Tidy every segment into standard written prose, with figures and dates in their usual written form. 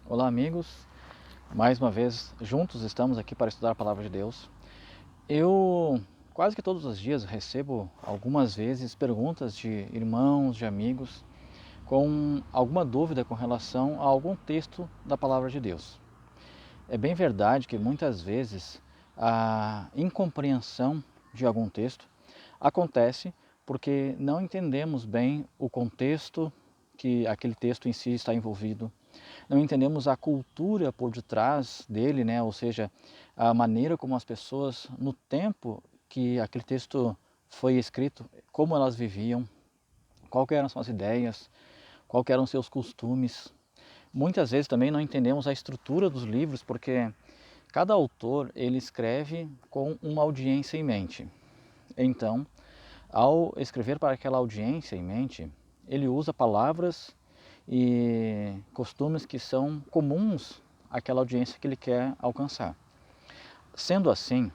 Olá, amigos. Mais uma vez, juntos estamos aqui para estudar a Palavra de Deus. Eu quase que todos os dias recebo algumas vezes perguntas de irmãos, de amigos, com alguma dúvida com relação a algum texto da Palavra de Deus. É bem verdade que muitas vezes a incompreensão de algum texto acontece porque não entendemos bem o contexto que aquele texto em si está envolvido, não entendemos a cultura por detrás dele, né? Ou seja, a maneira como as pessoas, no tempo que aquele texto foi escrito, como elas viviam, qual que eram suas ideias, qual que eram seus costumes. Muitas vezes também não entendemos a estrutura dos livros, porque cada autor ele escreve com uma audiência em mente. Então, ao escrever para aquela audiência em mente, ele usa palavras e costumes que são comuns àquela audiência que ele quer alcançar. Sendo assim,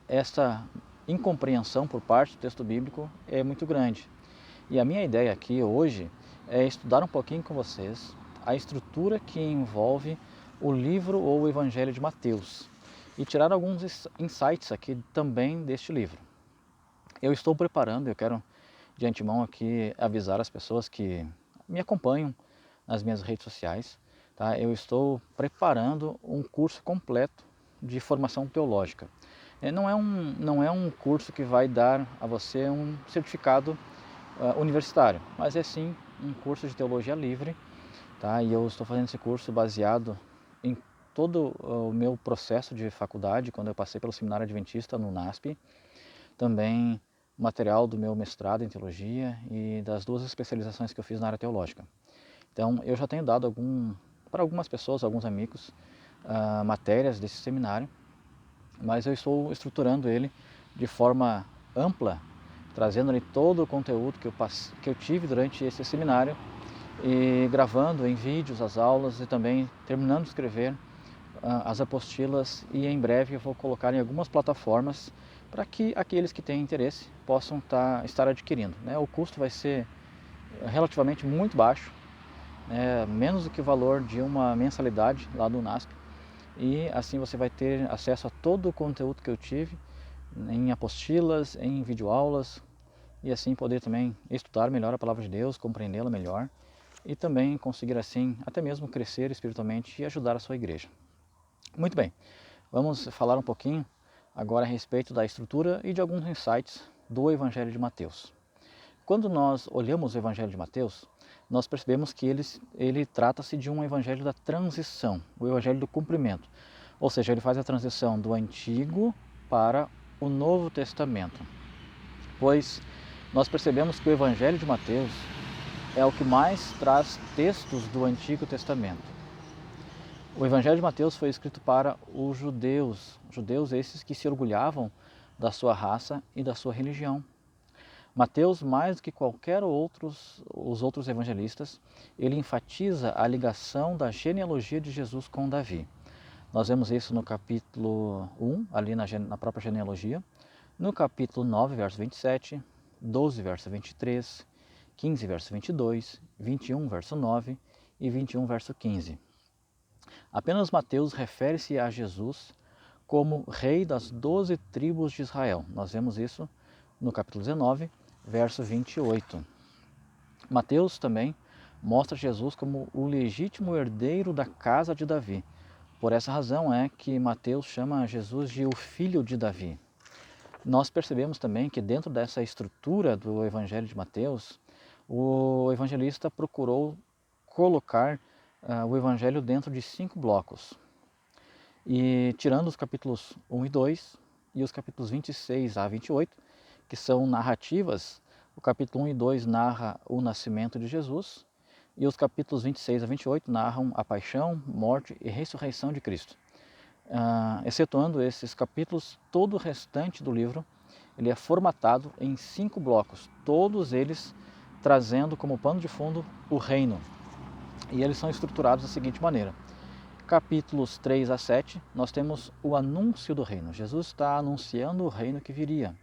essa incompreensão por parte do texto bíblico é muito grande. E a minha ideia aqui hoje é estudar um pouquinho com vocês a estrutura que envolve o livro ou o Evangelho de Mateus e tirar alguns insights aqui também deste livro. Eu estou preparando, eu quero de antemão aqui avisar as pessoas que me acompanham nas minhas redes sociais, tá? Eu estou preparando um curso completo de formação teológica. Não é um curso que vai dar a você um certificado universitário, mas é sim um curso de teologia livre, tá? E eu estou fazendo esse curso baseado em todo o meu processo de faculdade, quando eu passei pelo Seminário Adventista no NASP, também material do meu mestrado em teologia e das duas especializações que eu fiz na área teológica. Então, eu já tenho dado para algumas pessoas, alguns amigos, matérias desse seminário, mas eu estou estruturando ele de forma ampla, trazendo ali todo o conteúdo que eu tive durante esse seminário e gravando em vídeos as aulas e também terminando de escrever as apostilas, e em breve eu vou colocar em algumas plataformas para que aqueles que têm interesse possam estar adquirindo, né? O custo vai ser relativamente muito baixo, né? Menos do que o valor de uma mensalidade lá do NASP, e assim você vai ter acesso a todo o conteúdo que eu tive em apostilas, em videoaulas, e assim poder também estudar melhor a Palavra de Deus, compreendê-la melhor e também conseguir assim até mesmo crescer espiritualmente e ajudar a sua igreja. Muito bem, vamos falar um pouquinho agora a respeito da estrutura e de alguns insights do Evangelho de Mateus. Quando nós olhamos o Evangelho de Mateus, nós percebemos que ele trata-se de um evangelho da transição, o evangelho do cumprimento. Ou seja, ele faz a transição do Antigo para o Novo Testamento. Pois nós percebemos que o Evangelho de Mateus é o que mais traz textos do Antigo Testamento. O Evangelho de Mateus foi escrito para os judeus esses que se orgulhavam da sua raça e da sua religião. Mateus, mais do que os outros evangelistas, ele enfatiza a ligação da genealogia de Jesus com Davi. Nós vemos isso no capítulo 1, ali na própria genealogia, no capítulo 9, verso 27, 12, verso 23, 15, verso 22, 21, verso 9 e 21, verso 15. Apenas Mateus refere-se a Jesus como rei das 12 tribos de Israel. Nós vemos isso no capítulo 19, verso 28. Mateus também mostra Jesus como o legítimo herdeiro da casa de Davi. Por essa razão é que Mateus chama Jesus de o filho de Davi. Nós percebemos também que dentro dessa estrutura do Evangelho de Mateus, o evangelista procurou colocar o Evangelho dentro de 5 blocos. E tirando os capítulos 1 e 2 e os capítulos 26 a 28, que são narrativas, o capítulo 1 e 2 narra o nascimento de Jesus e os capítulos 26 a 28 narram a paixão, morte e ressurreição de Cristo. Excetuando esses capítulos, todo o restante do livro ele é formatado em 5 blocos, todos eles trazendo como pano de fundo o reino. E eles são estruturados da seguinte maneira: capítulos 3 a 7, nós temos o anúncio do reino. Jesus está anunciando o reino que viria.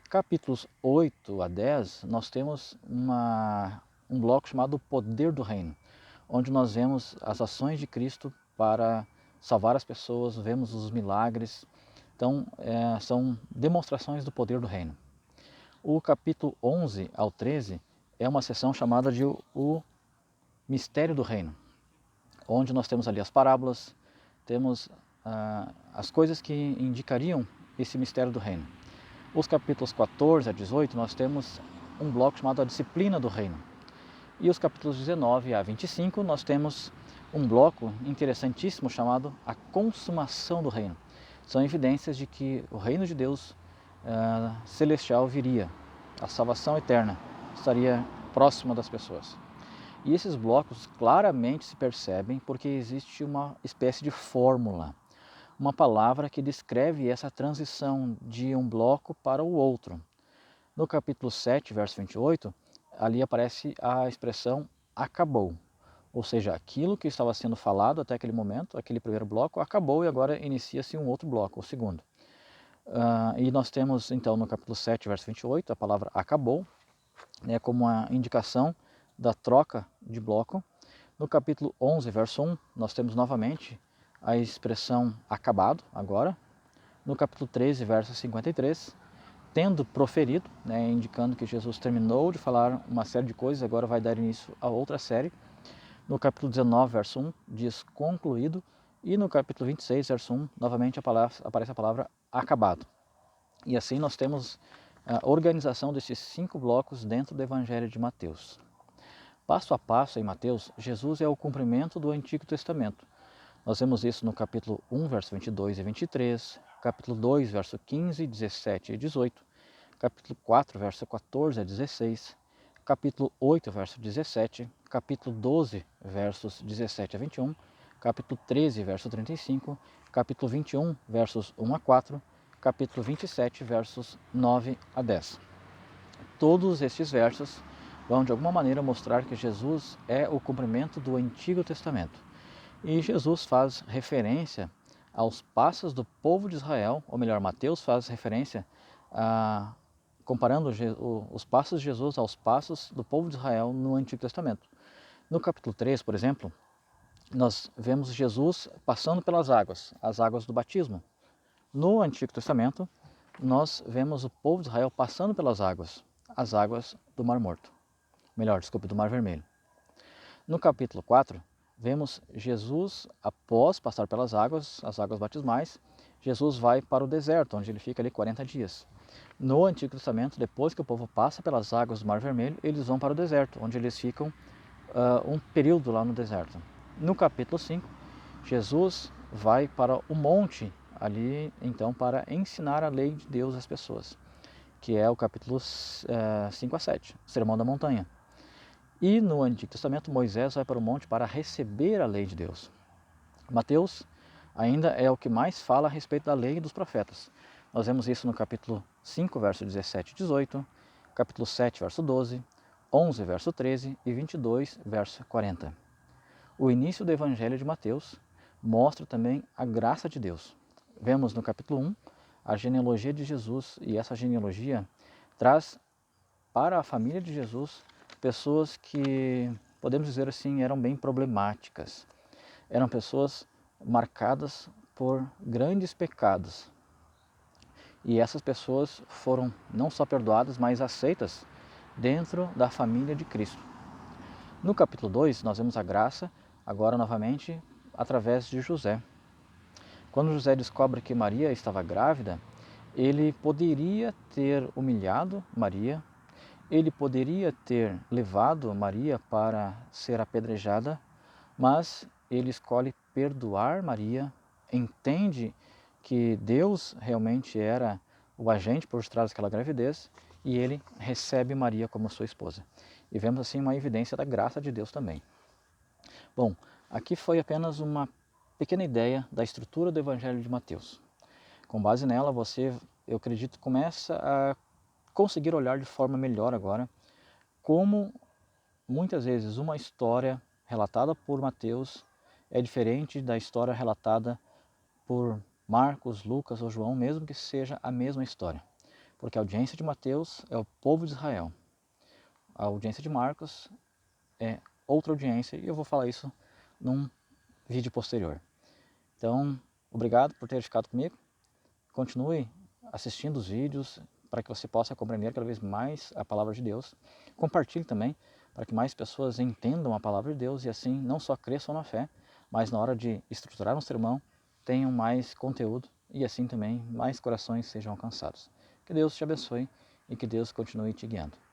Capítulos 8 a 10, nós temos um bloco chamado Poder do Reino. onde nós vemos as ações de Cristo para salvar as pessoas, vemos os milagres. Então, são demonstrações do poder do reino. O capítulo 11 ao 13 é uma seção chamada de o mistério do reino, onde nós temos ali as parábolas, temos as coisas que indicariam esse mistério do reino. Os capítulos 14 a 18 nós temos um bloco chamado a disciplina do reino. E os capítulos 19 a 25 nós temos um bloco interessantíssimo chamado a consumação do reino. São evidências de que o reino de Deus celestial viria, a salvação eterna estaria próxima das pessoas. E esses blocos claramente se percebem porque existe uma espécie de fórmula, uma palavra que descreve essa transição de um bloco para o outro. No capítulo 7, verso 28, ali aparece a expressão acabou. Ou seja, aquilo que estava sendo falado até aquele momento, aquele primeiro bloco, acabou e agora inicia-se um outro bloco, o segundo. E nós temos então no capítulo 7, verso 28, a palavra acabou, como uma indicação da troca de bloco. No capítulo 11, verso 1, nós temos novamente a expressão acabado agora. No capítulo 13, verso 53, tendo proferido, indicando que Jesus terminou de falar uma série de coisas, agora vai dar início a outra série. No capítulo 19, verso 1, diz concluído. E no capítulo 26, verso 1, novamente aparece a palavra acabado. E assim nós temos a organização desses 5 blocos dentro do Evangelho de Mateus. Passo a passo em Mateus, Jesus é o cumprimento do Antigo Testamento. Nós vemos isso no capítulo 1, verso 22 e 23, capítulo 2, verso 15, 17 e 18, capítulo 4, verso 14 a 16, capítulo 8, verso 17, capítulo 12, versos 17 a 21, capítulo 13, verso 35, capítulo 21, versos 1 a 4, capítulo 27, versos 9 a 10. Todos estes versos vão de alguma maneira mostrar que Jesus é o cumprimento do Antigo Testamento. E Jesus faz referência aos passos do povo de Israel, ou melhor, Mateus faz referência comparando os passos de Jesus aos passos do povo de Israel no Antigo Testamento. No capítulo 3, por exemplo, nós vemos Jesus passando pelas águas, as águas do batismo. No Antigo Testamento, nós vemos o povo de Israel passando pelas águas, as águas do Mar Morto. Do Mar Vermelho. No capítulo 4, vemos Jesus, após passar pelas águas, as águas batismais, Jesus vai para o deserto, onde ele fica ali 40 dias. No Antigo Testamento, depois que o povo passa pelas águas do Mar Vermelho, eles vão para o deserto, onde eles ficam um período lá no deserto. No capítulo 5, Jesus vai para o monte, ali então para ensinar a lei de Deus às pessoas, que é o capítulo 5 a 7, Sermão da Montanha. E no Antigo Testamento, Moisés vai para o monte para receber a lei de Deus. Mateus ainda é o que mais fala a respeito da lei e dos profetas. Nós vemos isso no capítulo 5, verso 17 e 18, capítulo 7, verso 12, 11, verso 13 e 22, verso 40. O início do Evangelho de Mateus mostra também a graça de Deus. Vemos no capítulo 1 a genealogia de Jesus, e essa genealogia traz para a família de Jesus pessoas que, podemos dizer assim, eram bem problemáticas. Eram pessoas marcadas por grandes pecados. E essas pessoas foram não só perdoadas, mas aceitas dentro da família de Cristo. No capítulo 2, nós vemos a graça, agora novamente, através de José. Quando José descobre que Maria estava grávida, ele poderia ter humilhado Maria, ele poderia ter levado Maria para ser apedrejada, mas ele escolhe perdoar Maria, entende que Deus realmente era o agente por trás daquela gravidez e ele recebe Maria como sua esposa. E vemos assim uma evidência da graça de Deus também. Bom, aqui foi apenas uma pequena ideia da estrutura do Evangelho de Mateus. Com base nela, você, eu acredito, começa a conseguir olhar de forma melhor agora como muitas vezes uma história relatada por Mateus é diferente da história relatada por Marcos, Lucas ou João, mesmo que seja a mesma história. Porque a audiência de Mateus é o povo de Israel. A audiência de Marcos é outra audiência e eu vou falar isso num vídeo posterior. Então, obrigado por ter ficado comigo. Continue assistindo os vídeos para que você possa compreender cada vez mais a palavra de Deus. Compartilhe também para que mais pessoas entendam a palavra de Deus e assim não só cresçam na fé, mas na hora de estruturar um sermão tenham mais conteúdo e assim também mais corações sejam alcançados. Que Deus te abençoe e que Deus continue te guiando.